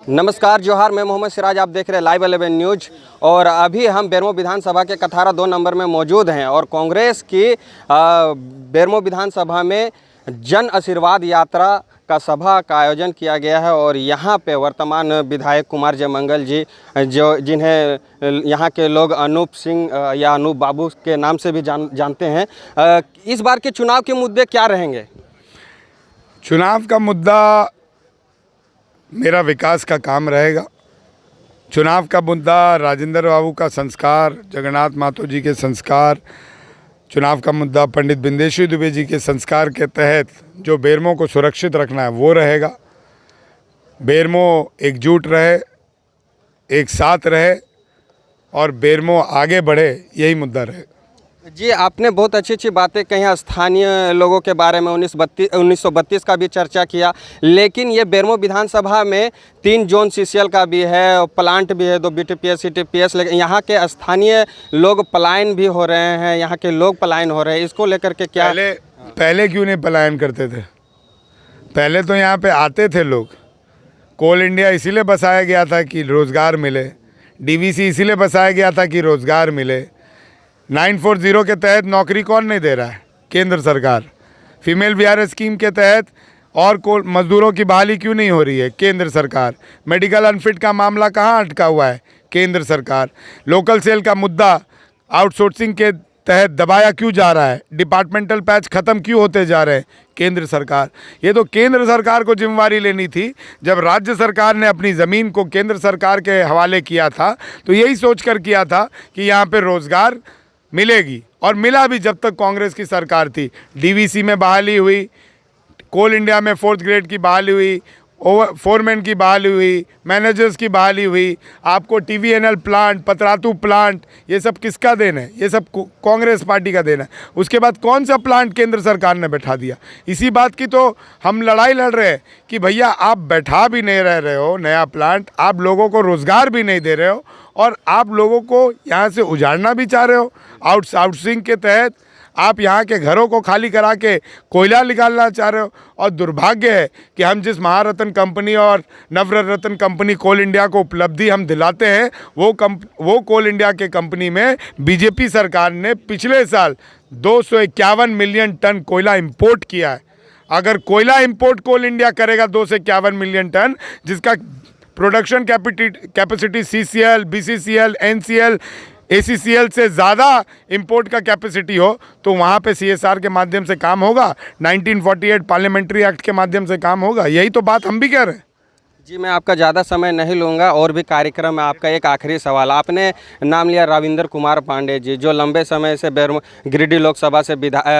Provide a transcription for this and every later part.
नमस्कार जोहार, मैं मोहम्मद सिराज, आप देख रहे हैं लाइव 11 न्यूज। और अभी हम बेरमो विधानसभा के कथारा 2 नंबर में मौजूद हैं और कांग्रेस की बेरमो विधानसभा में जन आशीर्वाद यात्रा का सभा का आयोजन किया गया है। और यहाँ पे वर्तमान विधायक कुमार जयमंगल जी, जो जिन्हें यहाँ के लोग अनूप सिंह या अनूप बाबू के नाम से भी जानते हैं, इस बार के चुनाव के मुद्दे क्या रहेंगे? चुनाव का मुद्दा मेरा विकास का काम रहेगा। चुनाव का मुद्दा राजेंद्र बाबू का संस्कार, जगन्नाथ महतो जी के संस्कार, चुनाव का मुद्दा पंडित बिंदेश्वरी दुबे जी के संस्कार के तहत जो बेरमो को सुरक्षित रखना है वो रहेगा। बेरमो एकजुट रहे, एक साथ रहे और बेरमो आगे बढ़े, यही मुद्दा रहेगा। जी, आपने बहुत अच्छी अच्छी बातें कही, स्थानीय लोगों के बारे में 1932 का भी चर्चा किया, लेकिन ये बेरमो विधानसभा में 3 जोन सीसीएल का भी है, प्लांट भी है, 2 बीटीपीएस सीटीपीएस, लेकिन यहाँ के स्थानीय लोग पलायन भी हो रहे हैं, यहाँ के लोग पलायन हो रहे हैं, इसको लेकर के क्या? पहले क्यों नहीं पलायन करते थे? पहले तो यहाँ पे आते थे लोग। कोल इंडिया इसीलिए बसाया गया था कि रोज़गार मिले, डीवीसी इसीलिए बसाया गया था कि रोज़गार मिले। 940 के तहत नौकरी कौन नहीं दे रहा है? केंद्र सरकार। फीमेल वीआरएस स्कीम के तहत और मजदूरों की बहाली क्यों नहीं हो रही है? केंद्र सरकार। मेडिकल अनफिट का मामला कहाँ अटका हुआ है? केंद्र सरकार। लोकल सेल का मुद्दा आउटसोर्सिंग के तहत दबाया क्यों जा रहा है? डिपार्टमेंटल पैच ख़त्म क्यों होते जा रहे हैं? केंद्र सरकार। ये तो केंद्र सरकार को जिम्मेवारी लेनी थी। जब राज्य सरकार ने अपनी ज़मीन को केंद्र सरकार के हवाले किया था तो यही सोच कर किया था कि यहाँ पे रोज़गार मिलेगी, और मिला भी जब तक कांग्रेस की सरकार थी। डीवीसी में बहाली हुई, कोल इंडिया में 4th ग्रेड की बहाली हुई, फोरमैन की बहाली हुई, मैनेजर्स की बहाली हुई। आपको टीवीएनएल प्लांट, पतरातू प्लांट, ये सब किसका देन है? ये सब कांग्रेस पार्टी का देन है। उसके बाद कौन सा प्लांट केंद्र सरकार ने बैठा दिया? इसी बात की तो हम लड़ाई लड़ रहे हैं कि भैया आप बैठा भी नहीं रह रहे हो नया प्लांट, आप लोगों को रोज़गार भी नहीं दे रहे हो, और आप लोगों को यहाँ से उजाड़ना भी चाह रहे हो। आउटसोर्सिंग के तहत आप यहाँ के घरों को खाली करा के कोयला निकालना चाह रहे हो। और दुर्भाग्य है कि हम जिस महारत्न कंपनी और नवरत्न कंपनी कोल इंडिया को उपलब्धि हम दिलाते हैं, वो कोल इंडिया के कंपनी में बीजेपी सरकार ने पिछले साल 251 मिलियन टन कोयला इंपोर्ट किया है। अगर कोयला इंपोर्ट कोल इंडिया करेगा 251 मिलियन टन, जिसका production capacity CCL, BCCL, NCL, ACCL से ज़्यादा इंपोर्ट का कैपेसिटी हो, तो वहाँ पे सीएसआर के माध्यम से काम होगा, 1948 पार्लियामेंट्री एक्ट के माध्यम से काम होगा। यही तो बात हम भी कह रहे हैं। जी, मैं आपका ज़्यादा समय नहीं लूँगा, और भी कार्यक्रम में आपका एक आखिरी सवाल। आपने नाम लिया रविंद्र कुमार पांडे जी, जो लंबे समय से गिरिडीह लोकसभा से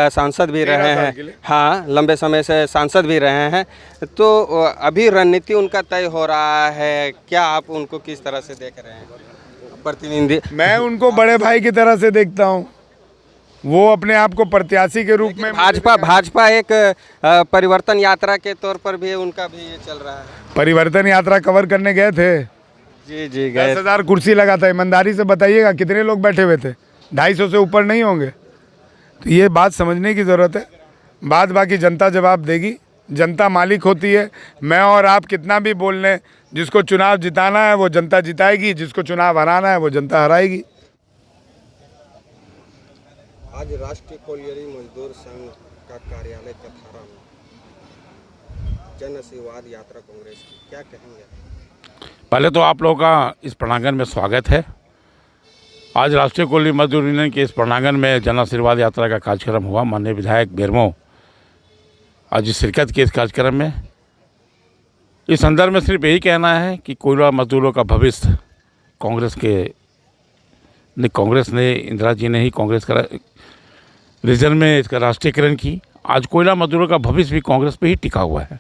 सांसद भी रहे हैं। हाँ, लंबे समय से सांसद भी रहे हैं। तो अभी रणनीति उनका तय हो रहा है, क्या आप उनको किस तरह से देख रहे हैं? प्रतिनिधि, मैं उनको बड़े भाई की तरह से देखता हूँ। वो अपने आप को प्रत्याशी के रूप में, भाजपा एक परिवर्तन यात्रा के तौर पर भी उनका भी ये चल रहा है। परिवर्तन यात्रा कवर करने गए थे। जी जी, गए। 10,000 कुर्सी लगा था। ईमानदारी से बताइएगा कितने लोग बैठे हुए थे? 250 से ऊपर नहीं होंगे। तो ये बात समझने की ज़रूरत है। बात बाकी जनता जवाब देगी, जनता मालिक होती है। मैं और आप कितना भी बोल लें, जिसको चुनाव जिताना है वो जनता जिताएगी, जिसको चुनाव हराना है वो जनता हराएगी। आज राष्ट्रीय कोलियरी मजदूर संघ का कार्यालय कथारा में जन आशीर्वाद यात्रा कांग्रेस की, क्या कहेंगे? पहले तो आप लोगों का इस प्रांगण में स्वागत है। आज राष्ट्रीय कोलियरी मजदूर यूनियन के इस प्रांगण में जन आशीर्वाद यात्रा का कार्यक्रम हुआ। माननीय विधायक बेरमो आज शिरकत की इस कार्यक्रम में। इस संदर्भ में सिर्फ यही कहना है कि कोयला मजदूरों का भविष्य कांग्रेस ने इंदिरा जी ने ही कांग्रेस का रीजन में इसका राष्ट्रीयकरण की। आज कोयला मजदूरों का भविष्य भी कांग्रेस पे ही टिका हुआ है।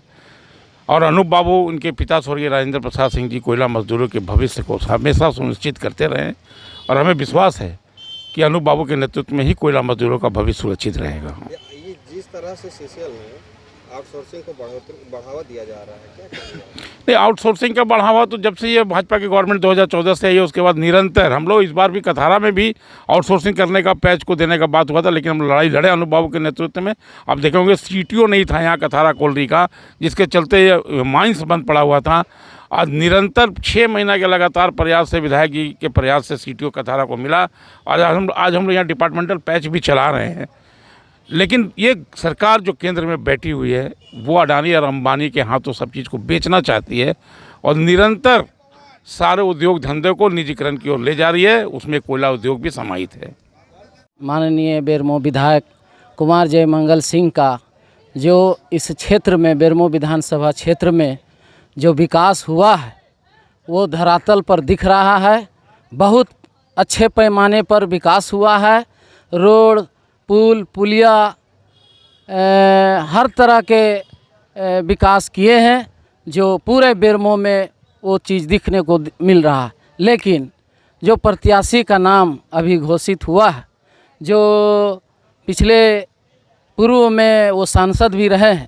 और अनूप बाबू, उनके पिता स्वर्गीय राजेंद्र प्रसाद सिंह जी कोयला मजदूरों के भविष्य को हमेशा सुनिश्चित करते रहे, और हमें विश्वास है कि अनूप बाबू के नेतृत्व में ही कोयला मजदूरों का भविष्य सुरक्षित रहेगा। ये जिस तरह से सीसीएल में आउटसोर्सिंग को बढ़ावा दिया जा रहा है, क्या कहेंगे? नहीं, आउटसोर्सिंग का बढ़ावा तो जब से ये भाजपा की गवर्नमेंट 2014 से आई है, उसके बाद निरंतर हम लोग, इस बार भी कथारा में भी आउटसोर्सिंग करने का पैच को देने का बात हुआ था, लेकिन हम लड़ाई लड़े अनूप बाबू के नेतृत्व में। आप देखेंगे सीटीओ नहीं था यहाँ कथारा कोलरी का, जिसके चलते माइंस बंद पड़ा हुआ था। आज निरंतर 6 महीना के लगातार प्रयास से, विधायक जी के प्रयास से सीटीओ कथारा को मिला और आज हम लोग यहाँ डिपार्टमेंटल पैच भी चला रहे हैं। लेकिन ये सरकार जो केंद्र में बैठी हुई है वो अडानी और अंबानी के हाथों सब चीज़ को बेचना चाहती है और निरंतर सारे उद्योग धंधे को निजीकरण की ओर ले जा रही है, उसमें कोयला उद्योग भी समाहित है। माननीय बेरमो विधायक कुमार जयमंगल सिंह का जो इस क्षेत्र में, बेरमो विधानसभा क्षेत्र में जो विकास हुआ है वो धरातल पर दिख रहा है। बहुत अच्छे पैमाने पर विकास हुआ है। रोड, पुल, पुलिया, हर तरह के विकास किए हैं जो पूरे बेरमो में वो चीज़ दिखने को मिल रहा है। लेकिन जो प्रत्याशी का नाम अभी घोषित हुआ है, जो पिछले पूर्व में वो सांसद भी रहे हैं,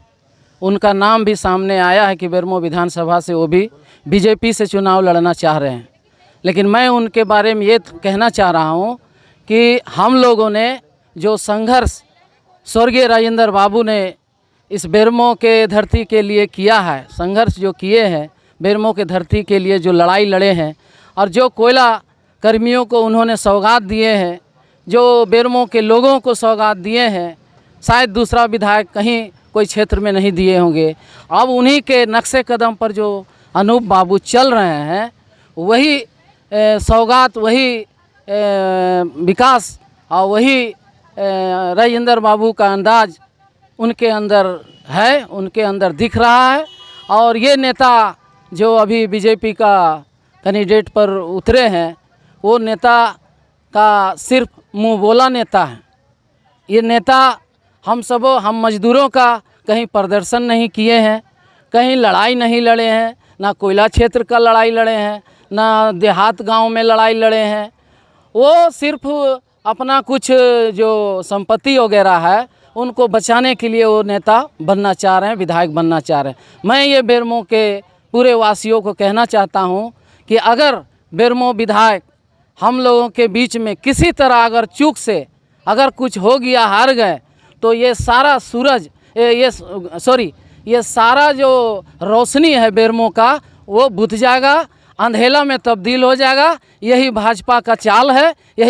उनका नाम भी सामने आया है कि बेरमो विधानसभा से वो भी बीजेपी से चुनाव लड़ना चाह रहे हैं। लेकिन मैं उनके बारे में ये कहना चाह रहा हूँ कि हम लोगों ने जो संघर्ष स्वर्गीय राजेंद्र बाबू ने इस बेरमो के धरती के लिए किया है, संघर्ष जो किए हैं बेरमो के धरती के लिए, जो लड़ाई लड़े हैं और जो कोयला कर्मियों को उन्होंने सौगात दिए हैं, जो बेरमो के लोगों को सौगात दिए हैं, शायद दूसरा विधायक कहीं कोई क्षेत्र में नहीं दिए होंगे। अब उन्हीं के नक्शे कदम पर जो अनूप बाबू चल रहे हैं, वही सौगात, वही विकास और वही राजेंद्र बाबू का अंदाज उनके अंदर है, उनके अंदर दिख रहा है। और ये नेता जो अभी बीजेपी का कैंडिडेट पर उतरे हैं, वो नेता का सिर्फ मुंह बोला नेता है। ये नेता हम मजदूरों का कहीं प्रदर्शन नहीं किए हैं, कहीं लड़ाई नहीं लड़े हैं, ना कोयला क्षेत्र का लड़ाई लड़े हैं, ना देहात गांव में लड़ाई लड़े हैं। वो सिर्फ अपना कुछ जो संपत्ति वगैरह है उनको बचाने के लिए वो नेता बनना चाह रहे हैं, विधायक बनना चाह रहे हैं। मैं ये बेरमो के पूरे वासियों को कहना चाहता हूँ कि अगर बेरमो विधायक हम लोगों के बीच में किसी तरह अगर चूक से अगर कुछ हो गया, हार गए, तो ये सारा सूरज ये सारा जो रोशनी है बेरमो का वो बुझ जाएगा, अंधेला में तब्दील हो जाएगा। यही भाजपा का चाल है, यही